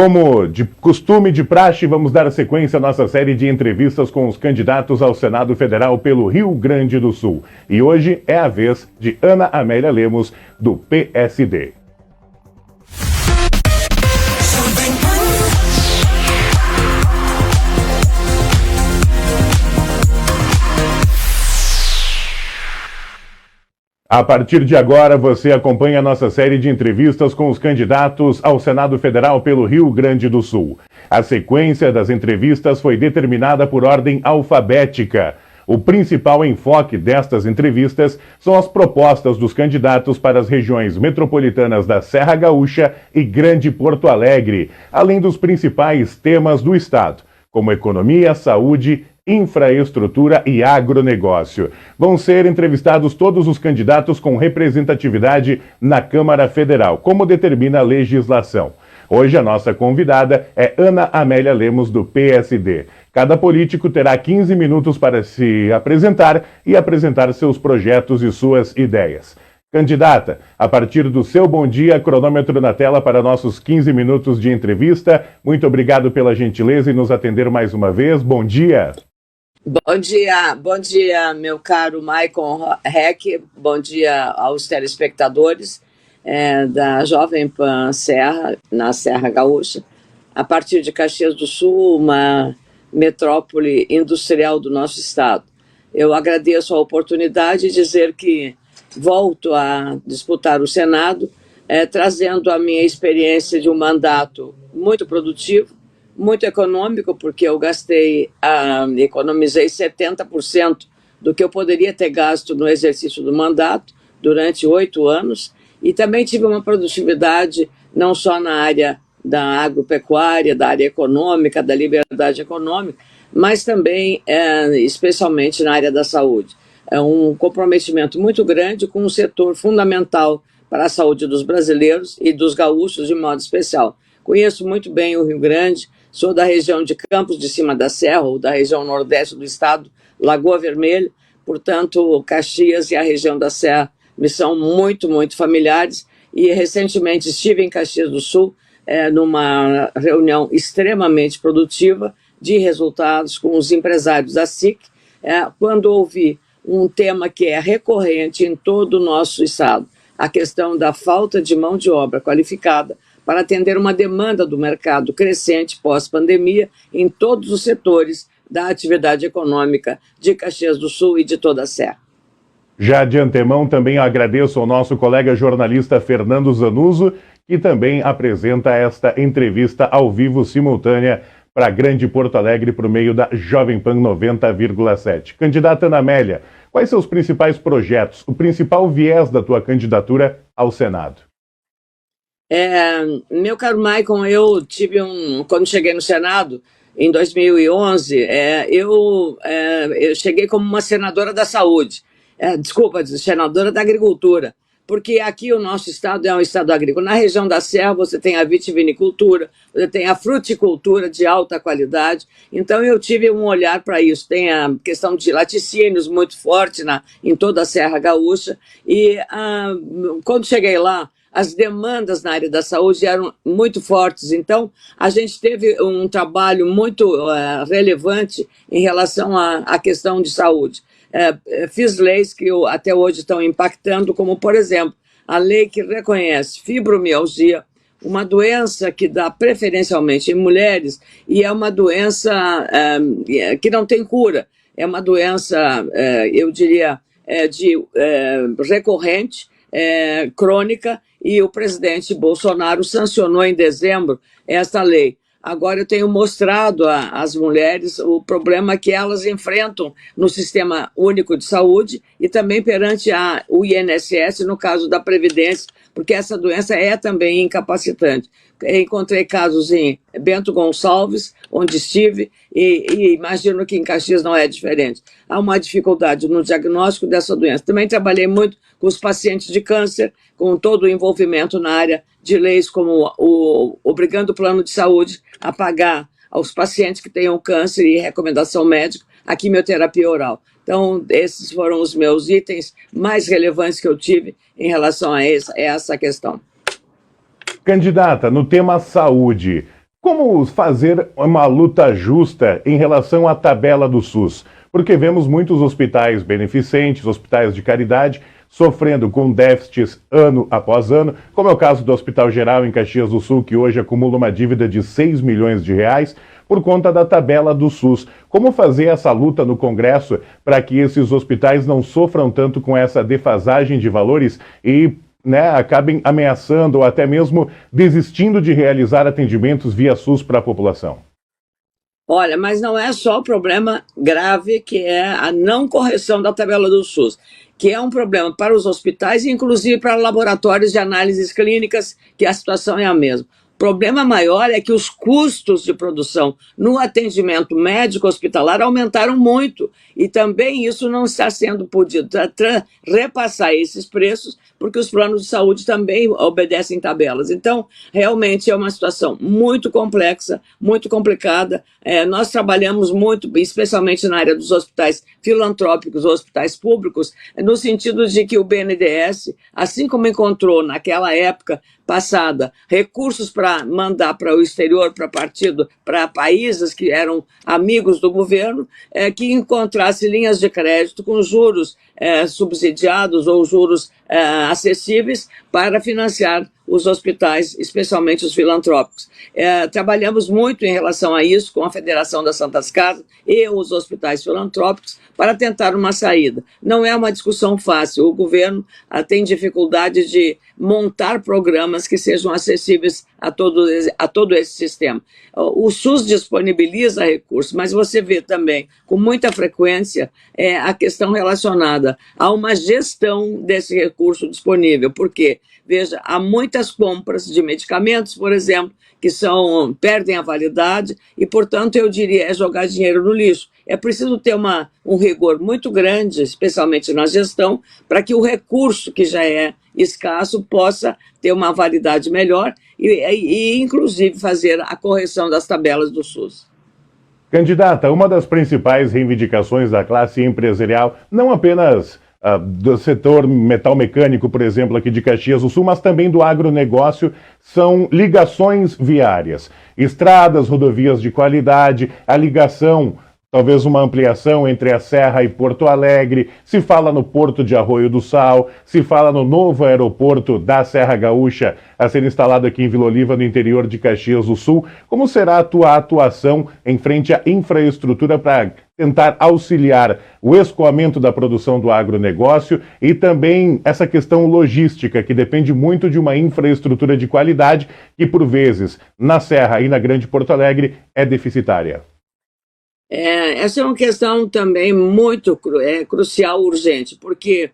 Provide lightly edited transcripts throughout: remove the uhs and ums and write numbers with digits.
Como de costume, de praxe, vamos dar sequência à nossa série de entrevistas com os candidatos ao Senado Federal pelo Rio Grande do Sul. E hoje é a vez de Ana Amélia Lemos, do PSD. A partir de agora, você acompanha a nossa série de entrevistas com os candidatos ao Senado Federal pelo Rio Grande do Sul. A sequência das entrevistas foi determinada por ordem alfabética. O principal enfoque destas entrevistas são as propostas dos candidatos para as regiões metropolitanas da Serra Gaúcha e Grande Porto Alegre, além dos principais temas do Estado, como economia, saúde, infraestrutura e agronegócio. Vão ser entrevistados todos os candidatos com representatividade na Câmara Federal, como determina a legislação. Hoje a nossa convidada é Ana Amélia Lemos, do PSD. Cada político terá 15 minutos para se apresentar e apresentar seus projetos e suas ideias. Candidata, a partir do seu bom dia, cronômetro na tela para nossos 15 minutos de entrevista. Muito obrigado pela gentileza em nos atender mais uma vez. Bom dia. Bom dia, meu caro Maicon Heck, bom dia aos telespectadores da Jovem Pan Serra, na Serra Gaúcha, a partir de Caxias do Sul, uma metrópole industrial do nosso estado. Eu agradeço a oportunidade de dizer que volto a disputar o Senado, trazendo a minha experiência de um mandato muito produtivo, muito econômico, porque eu economizei 70% do que eu poderia ter gasto no exercício do mandato durante 8 anos, e também tive uma produtividade não só na área da agropecuária, da área econômica, da liberdade econômica, mas também, especialmente na área da saúde. É um comprometimento muito grande com um setor fundamental para a saúde dos brasileiros e dos gaúchos de modo especial. Conheço muito bem o Rio Grande, sou da região de Campos de Cima da Serra, ou da região nordeste do estado, Lagoa Vermelha, portanto, Caxias e a região da Serra me são muito, muito familiares, e recentemente estive em Caxias do Sul, numa reunião extremamente produtiva de resultados com os empresários da SIC, quando ouvi um tema que é recorrente em todo o nosso estado, a questão da falta de mão de obra qualificada para atender uma demanda do mercado crescente pós-pandemia em todos os setores da atividade econômica de Caxias do Sul e de toda a Serra. Já de antemão, também agradeço ao nosso colega jornalista Fernando Zanuso, que também apresenta esta entrevista ao vivo simultânea para Grande Porto Alegre por meio da Jovem Pan 90,7. Candidata Ana Amélia, quais são os principais projetos, o principal viés da tua candidatura ao Senado? Meu caro Maicon, eu tive quando cheguei no Senado, em 2011, eu cheguei como uma senadora da saúde, senadora da agricultura, porque aqui o nosso estado é um estado agrícola. Na região da Serra você tem a vitivinicultura, você tem a fruticultura de alta qualidade, então eu tive um olhar para isso. Tem a questão de laticínios muito forte em toda a Serra Gaúcha, e quando cheguei lá, as demandas na área da saúde eram muito fortes, então a gente teve um trabalho muito relevante em relação à questão de saúde. Fiz leis que até hoje estão impactando, como, por exemplo, a lei que reconhece fibromialgia, uma doença que dá preferencialmente em mulheres, e é uma doença que não tem cura, é uma doença, eu diria, recorrente, crônica, e o presidente Bolsonaro sancionou em dezembro esta lei. Agora eu tenho mostrado às mulheres o problema que elas enfrentam no Sistema Único de Saúde e também perante o INSS, no caso da Previdência, porque essa doença é também incapacitante. Encontrei casos em Bento Gonçalves, onde estive, e imagino que em Caxias não é diferente. Há uma dificuldade no diagnóstico dessa doença. Também trabalhei muito com os pacientes de câncer, com todo o envolvimento na área de leis como obrigando o plano de saúde a pagar aos pacientes que tenham câncer e recomendação médica a quimioterapia oral. Então, esses foram os meus itens mais relevantes que eu tive em relação a essa questão. Candidata, no tema saúde, Como fazer uma luta justa em relação à tabela do SUS? Porque vemos muitos hospitais beneficentes, hospitais de caridade, sofrendo com déficits ano após ano, como é o caso do Hospital Geral em Caxias do Sul, que hoje acumula uma dívida de 6 milhões de reais por conta da tabela do SUS. Como fazer essa luta no Congresso para que esses hospitais não sofram tanto com essa defasagem de valores e acabem ameaçando ou até mesmo desistindo de realizar atendimentos via SUS para a população? Olha, mas não é só o problema grave que é a não correção da tabela do SUS, que é um problema para os hospitais e inclusive para laboratórios de análises clínicas, que a situação é a mesma. O problema maior é que os custos de produção no atendimento médico hospitalar aumentaram muito e também isso não está sendo podido repassar esses preços, porque os planos de saúde também obedecem tabelas. Então, realmente é uma situação muito complexa, muito complicada. Nós trabalhamos muito, especialmente na área dos hospitais filantrópicos, hospitais públicos, no sentido de que o BNDES, assim como encontrou naquela época passada recursos para mandar para o exterior, para países que eram amigos do governo, que encontrasse linhas de crédito com juros subsidiados ou juros acessíveis para financiar os hospitais, especialmente os filantrópicos. Trabalhamos muito em relação a isso com a Federação das Santas Casas e os hospitais filantrópicos para tentar uma saída. Não é uma discussão fácil. O governo tem dificuldade de montar programas que sejam acessíveis a todo esse sistema. O SUS disponibiliza recursos, mas você vê também, com muita frequência, a questão relacionada a uma gestão desse recurso disponível. Por quê? Veja, há muitas compras de medicamentos, por exemplo, que perdem a validade e, portanto, eu diria, é jogar dinheiro no lixo. É preciso ter um rigor muito grande, especialmente na gestão, para que o recurso, que já é escasso, possa ter uma validade melhor e inclusive, fazer a correção das tabelas do SUS. Candidata, uma das principais reivindicações da classe empresarial, não apenas do setor metal mecânico, por exemplo, aqui de Caxias do Sul, mas também do agronegócio, são ligações viárias. Estradas, rodovias de qualidade, a ligação, talvez uma ampliação entre a Serra e Porto Alegre, se fala no Porto de Arroio do Sal, se fala no novo aeroporto da Serra Gaúcha a ser instalado aqui em Vila Oliva, no interior de Caxias do Sul. Como será a tua atuação em frente à infraestrutura para tentar auxiliar o escoamento da produção do agronegócio e também essa questão logística, que depende muito de uma infraestrutura de qualidade, que por vezes, na Serra e na Grande Porto Alegre, é deficitária? Essa é uma questão também muito crucial, urgente, porque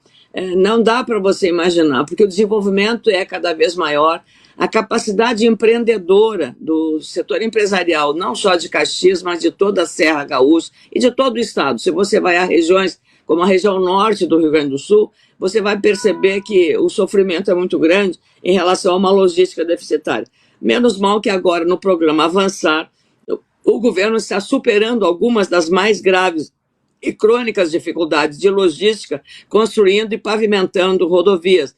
não dá para você imaginar, porque o desenvolvimento é cada vez maior, a capacidade empreendedora do setor empresarial, não só de Caxias, mas de toda a Serra Gaúcha e de todo o estado. Se você vai a regiões como a região norte do Rio Grande do Sul, você vai perceber que o sofrimento é muito grande em relação a uma logística deficitária. Menos mal que agora, no programa Avançar, o governo está superando algumas das mais graves e crônicas dificuldades de logística, construindo e pavimentando rodovias.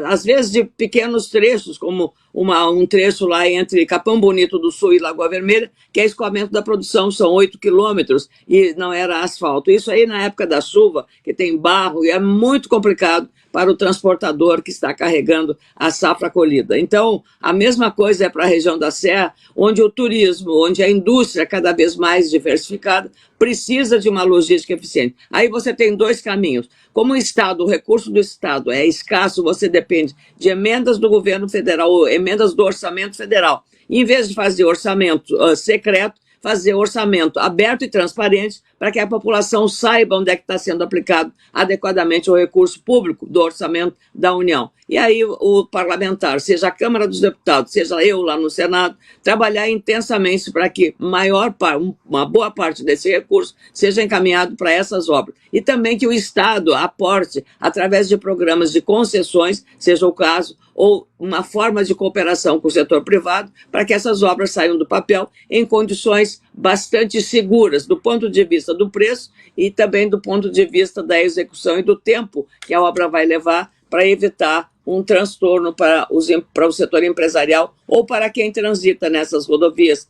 Às vezes de pequenos trechos, como um trecho lá entre Capão Bonito do Sul e Lagoa Vermelha, que é escoamento da produção, são 8 quilômetros e não era asfalto. Isso aí na época da chuva, que tem barro, e é muito complicado para o transportador que está carregando a safra colhida. Então, a mesma coisa é para a região da Serra, onde o turismo, onde a indústria cada vez mais diversificada, precisa de uma logística eficiente. Aí você tem dois caminhos. Como o recurso do Estado é escasso, você depende de emendas do governo federal, ou emendas do orçamento federal. Em vez de fazer orçamento secreto, fazer orçamento aberto e transparente para que a população saiba onde é que está sendo aplicado adequadamente o recurso público do orçamento da União. E aí o parlamentar, seja a Câmara dos Deputados, seja eu lá no Senado, trabalhar intensamente para que uma boa parte desse recurso seja encaminhado para essas obras. E também que o Estado aporte, através de programas de concessões, seja o caso, ou uma forma de cooperação com o setor privado, para que essas obras saiam do papel em condições bastante seguras, do ponto de vista do preço e também do ponto de vista da execução e do tempo que a obra vai levar para evitar um transtorno para o setor empresarial ou para quem transita nessas rodovias,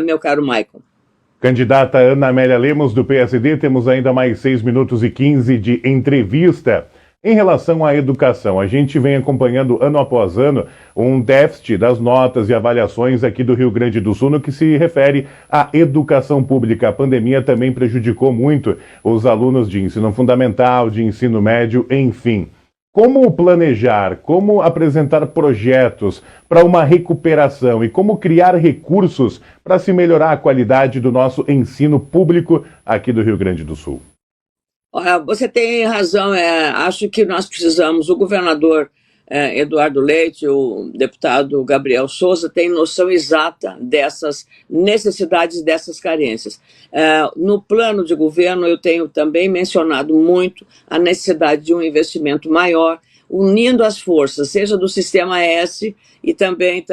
meu caro Michael. Candidata Ana Amélia Lemos, do PSD, temos ainda mais 6 minutos e 15 de entrevista. Em relação à educação, a gente vem acompanhando ano após ano um déficit das notas e avaliações aqui do Rio Grande do Sul no que se refere à educação pública. A pandemia também prejudicou muito os alunos de ensino fundamental, de ensino médio, enfim. Como planejar, como apresentar projetos para uma recuperação e como criar recursos para se melhorar a qualidade do nosso ensino público aqui do Rio Grande do Sul? Você tem razão, acho que nós precisamos, o governador Eduardo Leite, o deputado Gabriel Souza, tem noção exata dessas necessidades, dessas carências. No plano de governo, eu tenho também mencionado muito a necessidade de um investimento maior, unindo as forças, seja do Sistema S e também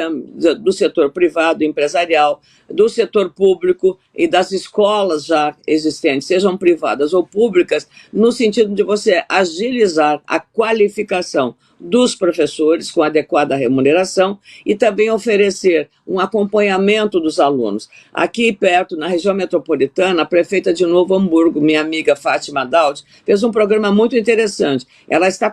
do setor privado, empresarial, do setor público e das escolas já existentes, sejam privadas ou públicas, no sentido de você agilizar a qualificação dos professores com adequada remuneração e também oferecer um acompanhamento dos alunos. Aqui perto, na região metropolitana, a prefeita de Novo Hamburgo, minha amiga Fátima Daud, fez um programa muito interessante. Ela está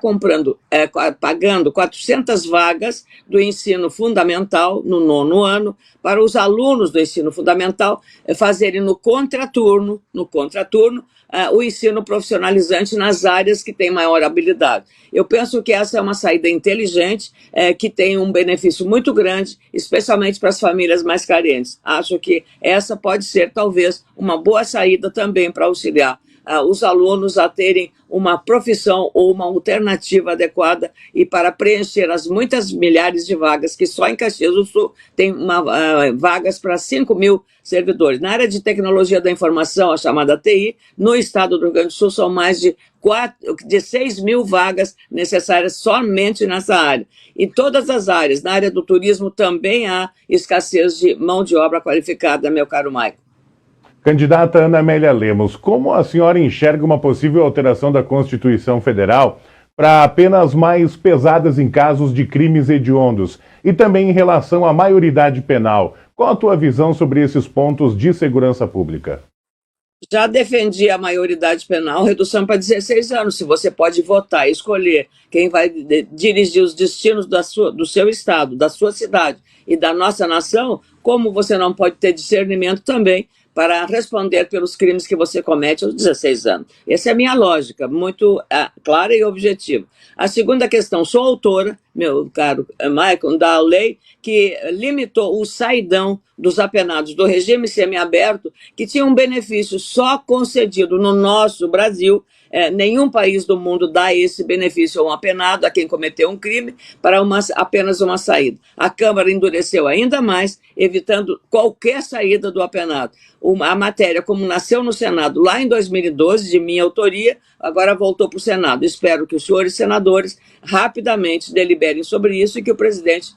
pagando 400 vagas do ensino fundamental no 9º ano para os alunos do ensino fundamental fazerem no contraturno, o ensino profissionalizante nas áreas que têm maior habilidade. Eu penso que essa é uma saída inteligente, que tem um benefício muito grande, especialmente para as famílias mais carentes. Acho que essa pode ser, talvez, uma boa saída também para auxiliar os alunos a terem uma profissão ou uma alternativa adequada e para preencher as muitas milhares de vagas que só em Caxias do Sul tem vagas para 5 mil servidores. Na área de tecnologia da informação, a chamada TI, no estado do Rio Grande do Sul são mais de 6 mil vagas necessárias somente nessa área. Em todas as áreas, na área do turismo também há escassez de mão de obra qualificada, meu caro Maicon. Candidata Ana Amélia Lemos, como a senhora enxerga uma possível alteração da Constituição Federal para penas mais pesadas em casos de crimes hediondos e também em relação à maioridade penal? Qual a tua visão sobre esses pontos de segurança pública? Já defendi a maioridade penal, redução para 16 anos. Se você pode votar e escolher quem vai dirigir os destinos do seu estado, da sua cidade e da nossa nação, como você não pode ter discernimento também para responder pelos crimes que você comete aos 16 anos. Essa é a minha lógica, muito clara e objetiva. A segunda questão, sou autora, meu caro Michael, da lei que limitou o saidão dos apenados do regime semiaberto, que tinha um benefício só concedido no nosso Brasil. Nenhum país do mundo dá esse benefício a um apenado, a quem cometeu um crime, para apenas uma saída. A Câmara endureceu ainda mais, evitando qualquer saída do apenado. A matéria, como nasceu no Senado lá em 2012, de minha autoria, agora voltou para o Senado. Espero que os senhores senadores rapidamente deliberem sobre isso e que o presidente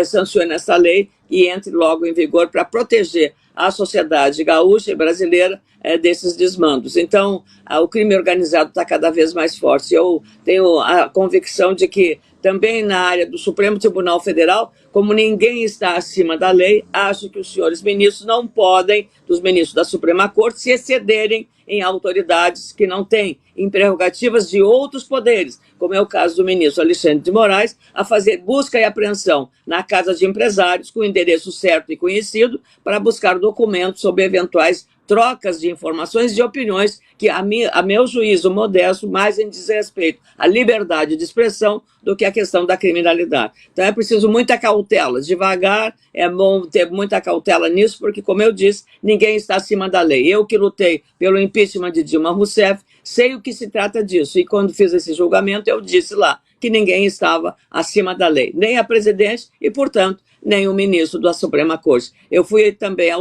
sancione essa lei e entre logo em vigor para proteger a sociedade gaúcha e brasileira desses desmandos. Então, o crime organizado está cada vez mais forte. Eu tenho a convicção de que também na área do Supremo Tribunal Federal, como ninguém está acima da lei, acho que os senhores ministros não podem, dos ministros da Suprema Corte, se excederem em autoridades que não têm, em prerrogativas de outros poderes, como é o caso do ministro Alexandre de Moraes, a fazer busca e apreensão na casa de empresários com o endereço certo e conhecido para buscar documentos sobre eventuais trocas de informações e de opiniões que, a meu juízo modesto, mais em desrespeito à liberdade de expressão do que a questão da criminalidade. Então é preciso muita cautela, devagar, é bom ter muita cautela nisso, porque, como eu disse, ninguém está acima da lei. Eu que lutei pelo impeachment de Dilma Rousseff, sei o que se trata disso, e quando fiz esse julgamento eu disse lá que ninguém estava acima da lei, nem a presidente, e, portanto, nem o ministro da Suprema Corte. Eu fui também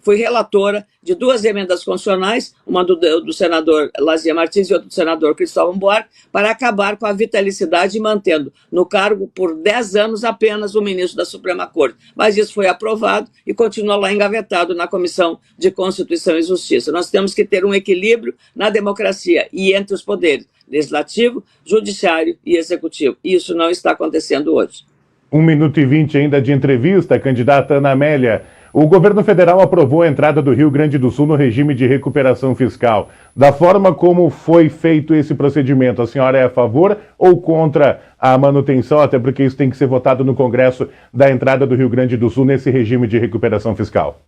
fui relatora de 2 emendas constitucionais, uma do senador Lazia Martins e outra do senador Cristóvão Buarque, para acabar com a vitalicidade e mantendo no cargo por 10 anos apenas o ministro da Suprema Corte. Mas isso foi aprovado e continua lá engavetado na Comissão de Constituição e Justiça. Nós temos que ter um equilíbrio na democracia e entre os poderes legislativo, judiciário e executivo. Isso não está acontecendo hoje. 1 minuto e 20 ainda de entrevista, candidata Ana Amélia. O governo federal aprovou a entrada do Rio Grande do Sul no regime de recuperação fiscal. Da forma como foi feito esse procedimento, a senhora é a favor ou contra a manutenção, até porque isso tem que ser votado no Congresso, da entrada do Rio Grande do Sul nesse regime de recuperação fiscal?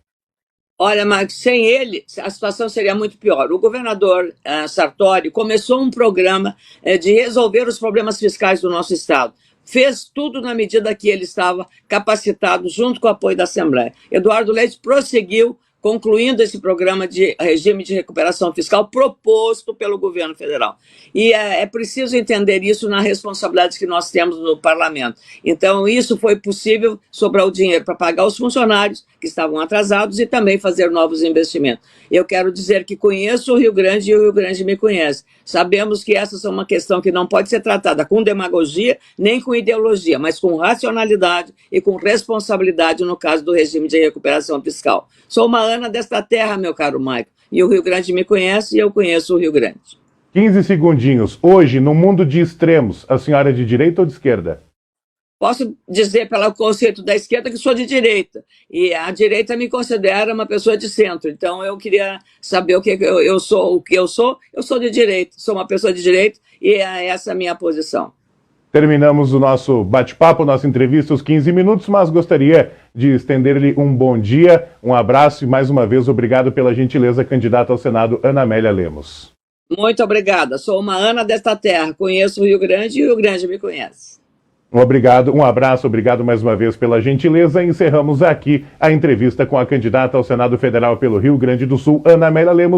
Olha, Marcos, sem ele, a situação seria muito pior. O governador Sartori começou um programa de resolver os problemas fiscais do nosso Estado. Fez tudo na medida que ele estava capacitado, junto com o apoio da Assembleia. Eduardo Leite prosseguiu, concluindo esse programa de regime de recuperação fiscal proposto pelo governo federal. E é preciso entender isso na responsabilidade que nós temos no parlamento. Então, isso foi possível sobrar o dinheiro para pagar os funcionários que estavam atrasados e também fazer novos investimentos. Eu quero dizer que conheço o Rio Grande e o Rio Grande me conhece. Sabemos que essa é uma questão que não pode ser tratada com demagogia, nem com ideologia, mas com racionalidade e com responsabilidade no caso do regime de recuperação fiscal. Sou uma Ana desta terra, meu caro Maico, e o Rio Grande me conhece e eu conheço o Rio Grande. 15 segundinhos. Hoje, no mundo de extremos, a senhora é de direita ou de esquerda? Posso dizer, pelo conceito da esquerda, que sou de direita. E a direita me considera uma pessoa de centro. Então, eu queria saber o que eu sou. O que eu sou de direita. Sou uma pessoa de direita e é essa a minha posição. Terminamos o nosso bate-papo, nossa entrevista, os 15 minutos, mas gostaria de estender-lhe um bom dia, um abraço e, mais uma vez, obrigado pela gentileza, candidata ao Senado, Ana Amélia Lemos. Muito obrigada. Sou uma Ana desta terra. Conheço o Rio Grande e o Rio Grande me conhece. Obrigado, um abraço, obrigado mais uma vez pela gentileza. Encerramos aqui a entrevista com a candidata ao Senado Federal pelo Rio Grande do Sul, Ana Amélia Lemos.